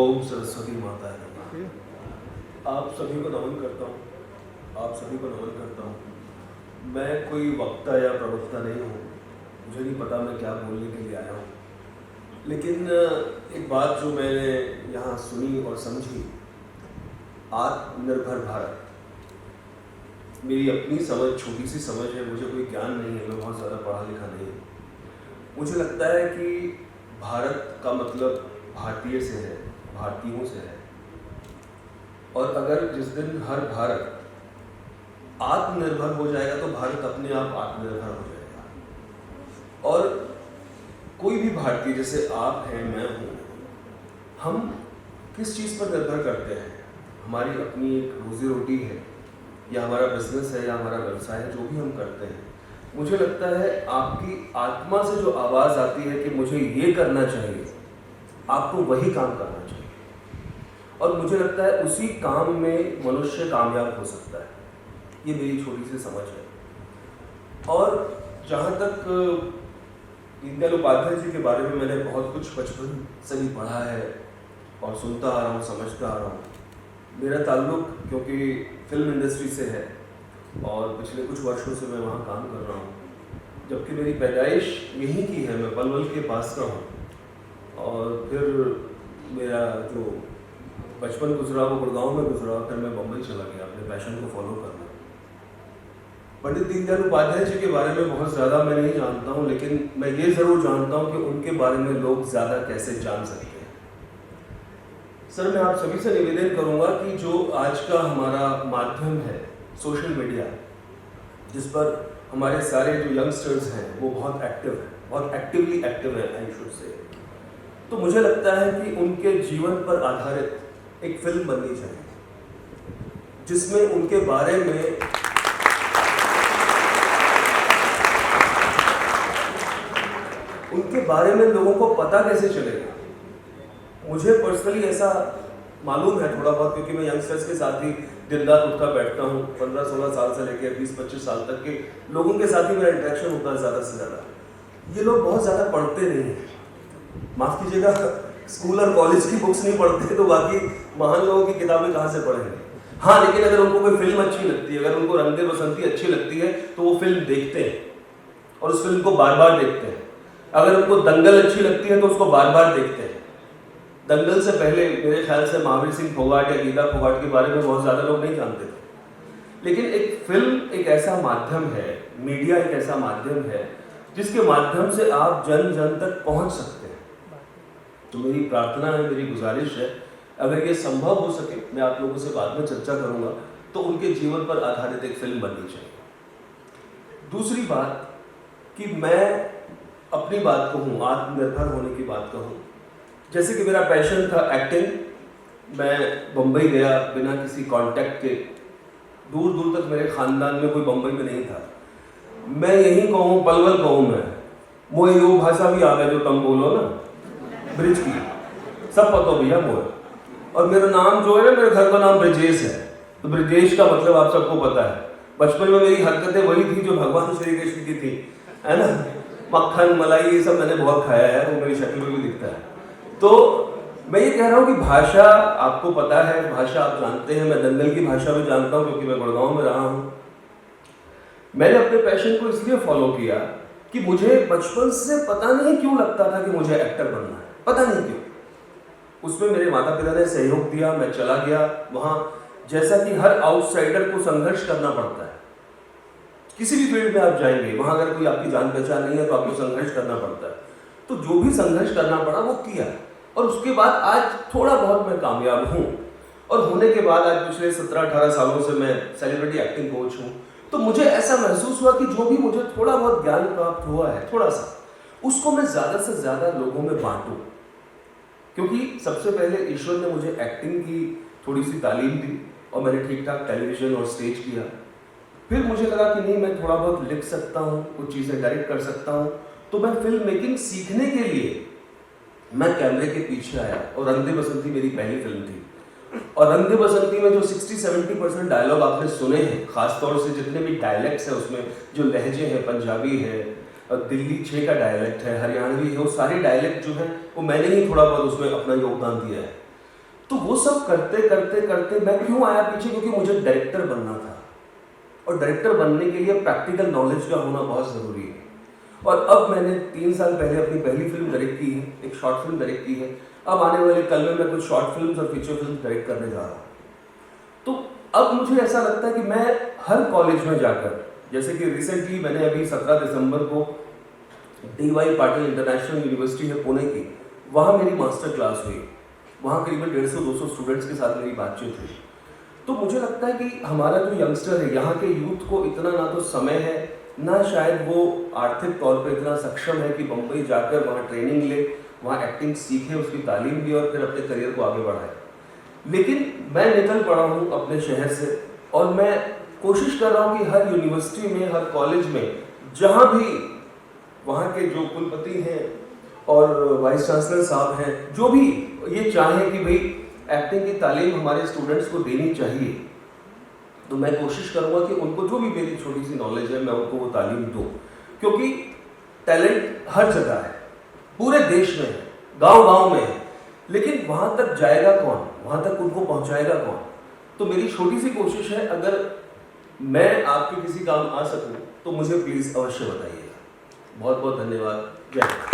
ओम सरस्वती माता है नमः। आप सभी को नमन करता हूँ, आप सभी को नमन करता हूँ। मैं कोई वक्ता या प्रवक्ता नहीं हूँ, मुझे नहीं पता मैं क्या बोलने के लिए आया हूँ, लेकिन एक बात जो मैंने यहाँ सुनी और समझी, आत्मनिर्भर भारत, मेरी अपनी समझ, छोटी सी समझ है, मुझे कोई ज्ञान नहीं है, मैं बहुत ज़्यादा पढ़ा लिखा नहीं हूँ। मुझे लगता है कि भारत का मतलब भारतीय से है, भारतीयों से है, और अगर जिस दिन हर भारत आत्मनिर्भर हो जाएगा तो भारत अपने आप आत्मनिर्भर हो जाएगा। और कोई भी भारतीय, जैसे आप हैं, मैं हूँ, हम किस चीज़ पर निर्भर करते हैं? हमारी अपनी एक रोजी रोटी है, या हमारा बिजनेस है, या हमारा व्यवसाय है, जो भी हम करते हैं। मुझे लगता है आपकी आत्मा से जो आवाज़ आती है कि मुझे ये करना चाहिए, आपको वही काम करना चाहिए, और मुझे लगता है उसी काम में मनुष्य कामयाब हो सकता है। ये मेरी छोटी सी समझ है। और जहाँ तक दीनदयाल उपाध्याय जी के बारे में मैंने बहुत कुछ बचपन से भी पढ़ा है और सुनता आ रहा हूँ, समझता आ रहा हूँ। मेरा ताल्लुक क्योंकि फिल्म इंडस्ट्री से है और पिछले कुछ वर्षों से मैं वहाँ काम कर रहा हूँ, जबकि मेरी पैदाइश यहीं की है, मैं पलवल के पास का हूँ। और फिर मेरा जो बचपन गुजरा वो गुड़गांव में गुजरा, फिर मैं बम्बई चला गया अपने पैशन को फॉलो करना। पंडित दीनदयाल उपाध्याय जी के बारे में बहुत ज़्यादा मैं नहीं जानता हूँ, लेकिन मैं ये ज़रूर जानता हूँ कि उनके बारे में लोग ज़्यादा कैसे जान सकते हैं। सर, मैं आप सभी से निवेदन करूँगा कि जो आज का हमारा माध्यम है सोशल मीडिया, जिस पर हमारे सारे जो यंगस्टर्स हैं वो बहुत एक्टिव हैं, बहुत एक्टिवली एक्टिव है आई शुड से, तो मुझे लगता है कि उनके जीवन पर आधारित एक फिल्म बननी चाहिए, जिसमें उनके बारे में लोगों को पता कैसे चलेगा। मुझे पर्सनली ऐसा मालूम है थोड़ा बहुत, क्योंकि मैं यंगस्टर्स के साथ ही दिन रात उठता बैठता हूँ। 15-16 साल से लेकर 20-25 साल तक के लोगों के साथ ही मेरा इंटरेक्शन होता है ज़्यादा से ज़्यादा। ये लोग बहुत ज़्यादा पढ़ते नहीं हैं, माफ़ कीजिएगा, स्कूल और कॉलेज की बुक्स नहीं पढ़ते तो बाकी महान लोगों की किताबें कहाँ से पढ़ेंगे। हाँ, लेकिन अगर उनको कोई फिल्म अच्छी लगती है, अगर उनको रंग दे बसंती अच्छी लगती है तो वो फिल्म देखते हैं और उस फिल्म को बार बार देखते हैं। अगर उनको दंगल अच्छी लगती है तो उसको बार बार देखते हैं। दंगल से पहले मेरे ख्याल से महावीर सिंह फोगाट या गीता फोगाट के बारे में बहुत ज़्यादा लोग नहीं जानते थे। लेकिन एक फिल्म एक ऐसा माध्यम है, मीडिया एक ऐसा माध्यम है जिसके माध्यम से आप जन जन तक पहुंच सकते हैं। तो मेरी प्रार्थना है, मेरी गुजारिश है, अगर ये संभव हो सके, मैं आप लोगों से बाद में चर्चा करूंगा, तो उनके जीवन पर आधारित एक फिल्म बननी चाहिए। दूसरी बात कि मैं अपनी बात कहूँ, आत्मनिर्भर होने की बात कहूँ, जैसे कि मेरा पैशन था एक्टिंग। मैं बम्बई गया बिना किसी कांटेक्ट के, दूर दूर तक मेरे ख़ानदान में कोई बम्बई में नहीं था। मैं यहीं कहूँ, पलवल कहूँ, मैं मोए वो भाषा भी आ गया जो तुम बोलो ना, ब्रिज की सब पता भैया मोए। और मेरा नाम जो है ना, मेरे घर का नाम ब्रिजेश है, तो ब्रिजेश का मतलब आप सबको पता है। बचपन में मेरी हरकतें वही थी जो भगवान श्री कृष्ण की थी, है ना, मक्खन मलाई ये सब मैंने बहुत खाया है, वो मेरी शक्ल में भी दिखता है। तो मैं ये कह रहा हूँ कि भाषा आपको पता है, भाषा आप जानते हैं, मैं दंगल की भाषा भी जानता हूँ क्योंकि मैं गुड़गांव में रहा हूँ। मैंने अपने पैशन को इसलिए फॉलो किया कि मुझे बचपन से पता नहीं क्यों लगता था कि मुझे एक्टर बनना है, पता नहीं क्यों। उसमें मेरे माता पिता ने सहयोग दिया, मैं चला गया वहाँ। जैसा कि हर आउटसाइडर को संघर्ष करना पड़ता है, किसी भी फील्ड में आप जाएंगे, वहाँ अगर कोई आपकी जान पहचान नहीं है तो आपको संघर्ष करना पड़ता है। तो जो भी संघर्ष करना पड़ा वो किया, और उसके बाद आज थोड़ा बहुत मैं कामयाब हूँ। और होने के बाद आज पिछले 17-18 सालों से मैं सेलिब्रिटी एक्टिंग कोच हूँ। तो मुझे ऐसा महसूस हुआ कि जो भी मुझे थोड़ा बहुत ज्ञान प्राप्त हुआ है, थोड़ा सा, उसको मैं ज़्यादा से ज़्यादा लोगों में बांटूँ। क्योंकि सबसे पहले ईश्वर ने मुझे एक्टिंग की थोड़ी सी तालीम दी और मैंने ठीक ठाक टेलीविज़न और स्टेज किया। फिर मुझे लगा कि नहीं, मैं थोड़ा बहुत लिख सकता हूँ, कुछ चीज़ें डायरेक्ट कर सकता हूँ। तो मैं फिल्म मेकिंग सीखने के लिए मैं कैमरे के पीछे आया, और रंग दे बसंती मेरी पहली फिल्म थी। और रंग दे बसंती में जो 60-70% डायलॉग आपने सुने हैं, खासतौर से जितने भी डायलेक्ट्स हैं उसमें जो लहजे हैं, पंजाबी है, दिल्ली 6 का डायलेक्ट है, हरियाणवी है, वो सारे डायलेक्ट जो हैं वो मैंने ही थोड़ा बहुत उसमें अपना योगदान दिया है। तो वो सब करते करते करते मैं क्यों आया पीछे, क्योंकि मुझे डायरेक्टर बनना था, और डायरेक्टर बनने के लिए प्रैक्टिकल नॉलेज का होना बहुत ज़रूरी है। और अब मैंने 3 साल पहले अपनी पहली फिल्म डायरेक्ट की है, एक शॉर्ट फिल्म डायरेक्ट की है। अब आने वाले कल में मैं कुछ शॉर्ट फिल्म्स और फीचर फिल्म डायरेक्ट करने जा रहा हूँ। तो अब मुझे ऐसा लगता है कि मैं हर कॉलेज में जाकर, जैसे कि रिसेंटली मैंने अभी 17 दिसंबर को DY पाटिल इंटरनेशनल यूनिवर्सिटी है पुणे की, वहाँ मेरी मास्टर क्लास हुई। वहाँ करीबन 150-200 स्टूडेंट्स के साथ मेरी बातचीत हुई। तो मुझे लगता है कि हमारा जो यंगस्टर है, यहाँ के यूथ को इतना ना तो समय है, ना शायद वो आर्थिक तौर पे इतना सक्षम है कि बम्बई जाकर वहाँ ट्रेनिंग ले, वहाँ एक्टिंग सीखे, उसकी तालीम ली और फिर अपने करियर को आगे बढ़ाए। लेकिन मैं निकल पड़ा हूँ अपने शहर से, और मैं कोशिश कर रहा हूँ कि हर यूनिवर्सिटी में, हर कॉलेज में, जहाँ भी वहाँ के जो कुलपति हैं और वाइस चांसलर साहब हैं, जो भी ये चाहें कि भाई एक्टिंग की तालीम हमारे स्टूडेंट्स को देनी चाहिए, तो मैं कोशिश करूँगा कि उनको जो भी मेरी छोटी सी नॉलेज है मैं उनको वो तालीम दूँ। क्योंकि टैलेंट हर जगह है, पूरे देश में है, गांव-गांव में है, लेकिन वहाँ तक जाएगा कौन, वहाँ तक उनको पहुँचाएगा कौन? तो मेरी छोटी सी कोशिश है, अगर मैं आपके किसी काम आ सकूँ तो मुझे प्लीज़ अवश्य बताइएगा। बहुत बहुत धन्यवाद। जय हिंद।